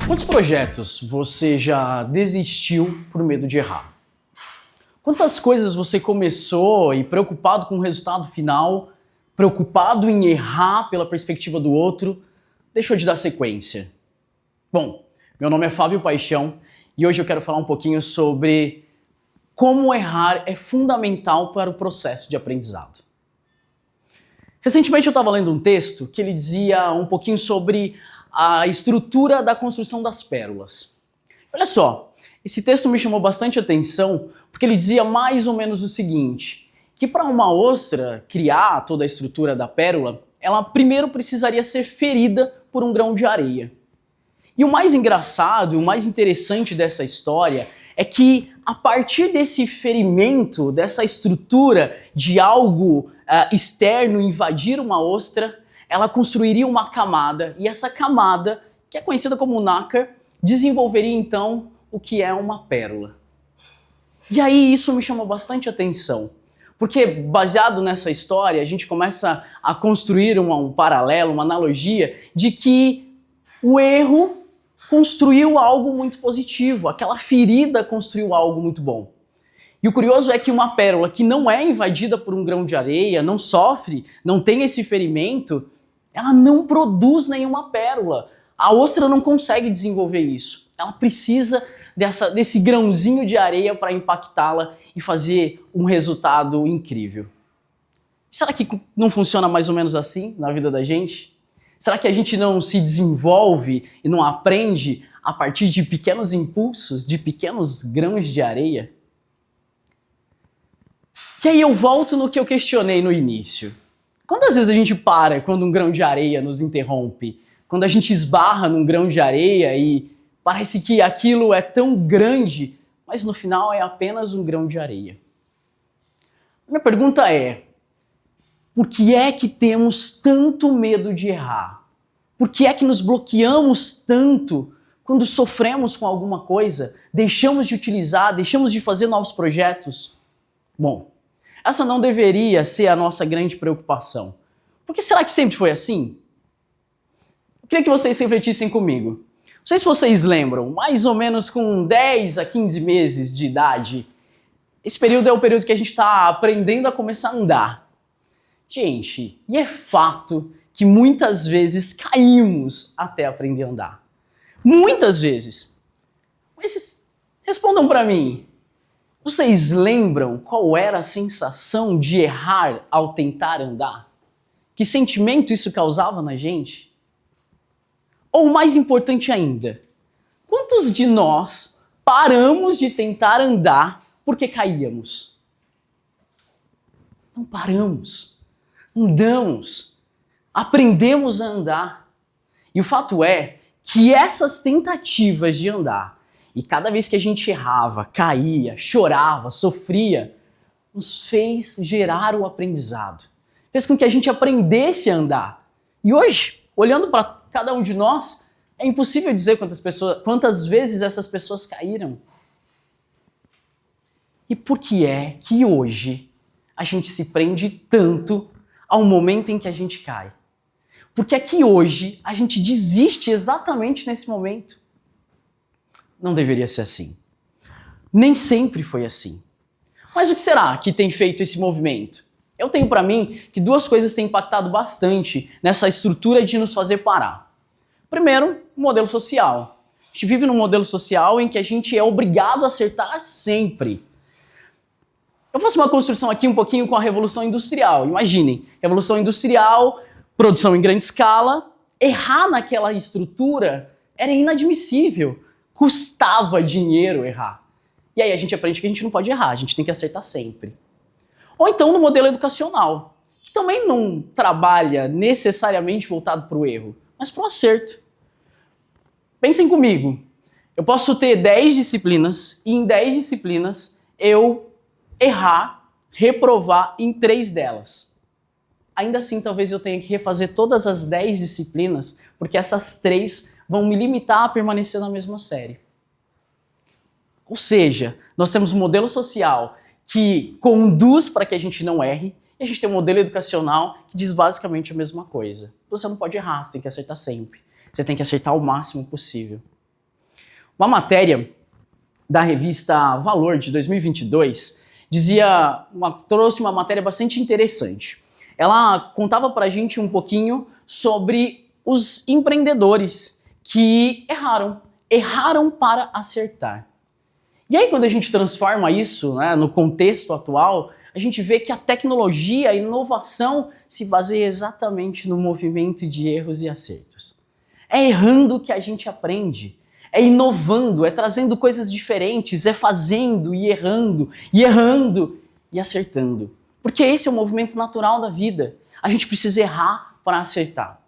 Quantos projetos você já desistiu por medo de errar? Quantas coisas você começou e preocupado com o resultado final, preocupado em errar pela perspectiva do outro, deixou de dar sequência? Bom, meu nome é Fábio Paixão e hoje eu quero falar um pouquinho sobre como errar é fundamental para o processo de aprendizado. Recentemente eu estava lendo um texto que ele dizia um pouquinho sobre a estrutura da construção das pérolas. Olha só, esse texto me chamou bastante atenção porque ele dizia mais ou menos o seguinte, que para uma ostra criar toda a estrutura da pérola, ela primeiro precisaria ser ferida por um grão de areia. E o mais engraçado e o mais interessante dessa história é que a partir desse ferimento, dessa estrutura de algo externo invadir uma ostra, ela construiria uma camada, e essa camada, que é conhecida como nácar, desenvolveria então o que é uma pérola. E aí isso me chamou bastante atenção, porque baseado nessa história, a gente começa a construir um paralelo, uma analogia, de que o erro construiu algo muito positivo, aquela ferida construiu algo muito bom. E o curioso é que uma pérola que não é invadida por um grão de areia, não sofre, não tem esse ferimento, ela não produz nenhuma pérola. A ostra não consegue desenvolver isso. Ela precisa desse grãozinho de areia para impactá-la e fazer um resultado incrível. Será que não funciona mais ou menos assim na vida da gente? Será que a gente não se desenvolve e não aprende a partir de pequenos impulsos, de pequenos grãos de areia? E aí eu volto no que eu questionei no início. Quantas vezes a gente para quando um grão de areia nos interrompe? Quando a gente esbarra num grão de areia e parece que aquilo é tão grande, mas no final é apenas um grão de areia. Minha pergunta é, por que é que temos tanto medo de errar? Por que é que nos bloqueamos tanto quando sofremos com alguma coisa? Deixamos de utilizar, deixamos de fazer novos projetos? Bom, essa não deveria ser a nossa grande preocupação. Porque será que sempre foi assim? Eu queria que vocês refletissem comigo. Não sei se vocês lembram, mais ou menos com 10 a 15 meses de idade, esse período é o período que a gente está aprendendo a começar a andar. Gente, e é fato que muitas vezes caímos até aprender a andar. Muitas vezes. Mas respondam para mim. Vocês lembram qual era a sensação de errar ao tentar andar? Que sentimento isso causava na gente? Ou mais importante ainda, quantos de nós paramos de tentar andar porque caíamos? Não paramos, andamos, aprendemos a andar. E o fato é que essas tentativas de andar, e cada vez que a gente errava, caía, chorava, sofria, nos fez gerar o aprendizado. Fez com que a gente aprendesse a andar. E hoje, olhando para cada um de nós, é impossível dizer quantas vezes essas pessoas caíram. E por que é que hoje a gente se prende tanto ao momento em que a gente cai? Por que é que hoje a gente desiste exatamente nesse momento? Não deveria ser assim. Nem sempre foi assim. Mas o que será que tem feito esse movimento? Eu tenho para mim que duas coisas têm impactado bastante nessa estrutura de nos fazer parar. Primeiro, o modelo social. A gente vive num modelo social em que a gente é obrigado a acertar sempre. Eu faço uma construção aqui um pouquinho com a Revolução Industrial. Imaginem, Revolução Industrial, produção em grande escala, errar naquela estrutura era inadmissível. Custava dinheiro errar. E aí a gente aprende que a gente não pode errar, a gente tem que acertar sempre. Ou então no modelo educacional, que também não trabalha necessariamente voltado para o erro, mas para o acerto. Pensem comigo, eu posso ter 10 disciplinas e em 10 disciplinas eu errar, reprovar em 3 delas. Ainda assim, talvez eu tenha que refazer todas as 10 disciplinas, porque essas 3 vão me limitar a permanecer na mesma série. Ou seja, nós temos um modelo social que conduz para que a gente não erre E a gente tem um modelo educacional que diz basicamente a mesma coisa. Você não pode errar, você tem que acertar sempre. Você tem que acertar o máximo possível. Uma matéria da revista Valor de 2022 trouxe uma matéria bastante interessante. Ela contava pra gente um pouquinho sobre os empreendedores que erraram para acertar. E aí quando a gente transforma isso, né, no contexto atual, a gente vê que a tecnologia, a inovação se baseia exatamente no movimento de erros e acertos. É errando que a gente aprende, é inovando, é trazendo coisas diferentes, é fazendo e errando e acertando. Porque esse é o movimento natural da vida. A gente precisa errar para acertar.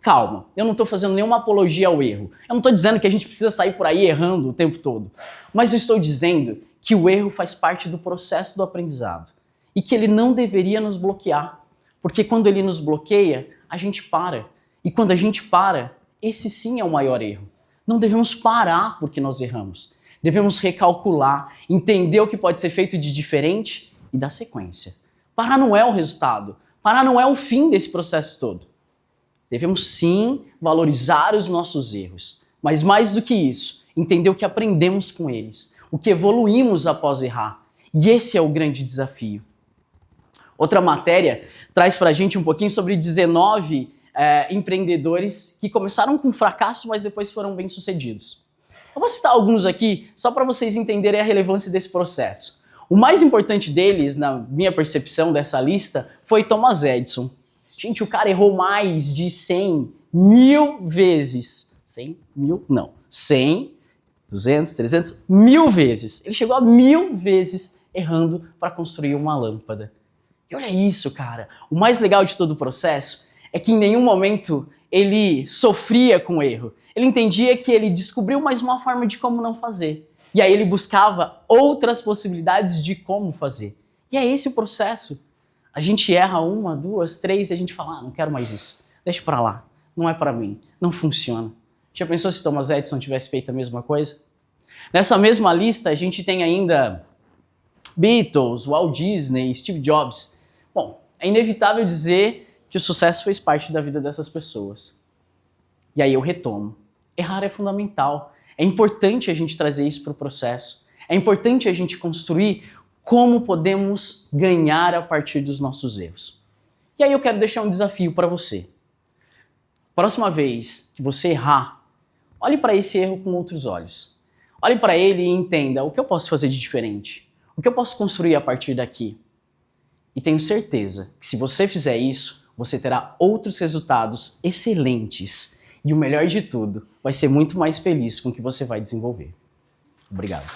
Calma, eu não estou fazendo nenhuma apologia ao erro. Eu não estou dizendo que a gente precisa sair por aí errando o tempo todo. Mas eu estou dizendo que o erro faz parte do processo do aprendizado. E que ele não deveria nos bloquear. Porque quando ele nos bloqueia, a gente para. E quando a gente para, esse sim é o maior erro. Não devemos parar porque nós erramos. Devemos recalcular, entender o que pode ser feito de diferente e dar sequência. Parar não é o resultado. Parar não é o fim desse processo todo. Devemos sim valorizar os nossos erros. Mas mais do que isso, entender o que aprendemos com eles. O que evoluímos após errar. E esse é o grande desafio. Outra matéria traz pra gente um pouquinho sobre 19 empreendedores que começaram com fracasso, mas depois foram bem-sucedidos. Eu vou citar alguns aqui, só para vocês entenderem a relevância desse processo. O mais importante deles, na minha percepção dessa lista, foi Thomas Edison. Gente, o cara errou mais de 100 mil vezes. 100 mil? Não. 100, 200, 300, 1000 vezes. Ele chegou a 1000 vezes errando para construir uma lâmpada. E olha isso, cara. O mais legal de todo o processo é que em nenhum momento ele sofria com o erro. Ele entendia que ele descobriu mais uma forma de como não fazer. E aí ele buscava outras possibilidades de como fazer. E é esse o processo. A gente erra uma, duas, três e a gente fala, não quero mais isso. Deixa pra lá. Não é pra mim. Não funciona. Já pensou se Thomas Edison tivesse feito a mesma coisa? Nessa mesma lista a gente tem ainda Beatles, Walt Disney, Steve Jobs. Bom, é inevitável dizer que o sucesso fez parte da vida dessas pessoas. E aí eu retomo. Errar é fundamental. É importante a gente trazer isso para o processo. É importante a gente construir como podemos ganhar a partir dos nossos erros. E aí eu quero deixar um desafio para você. Próxima vez que você errar, olhe para esse erro com outros olhos. Olhe para ele e entenda o que eu posso fazer de diferente. O que eu posso construir a partir daqui. E tenho certeza que se você fizer isso, você terá outros resultados excelentes. E o melhor de tudo, vai ser muito mais feliz com o que você vai desenvolver. Obrigado.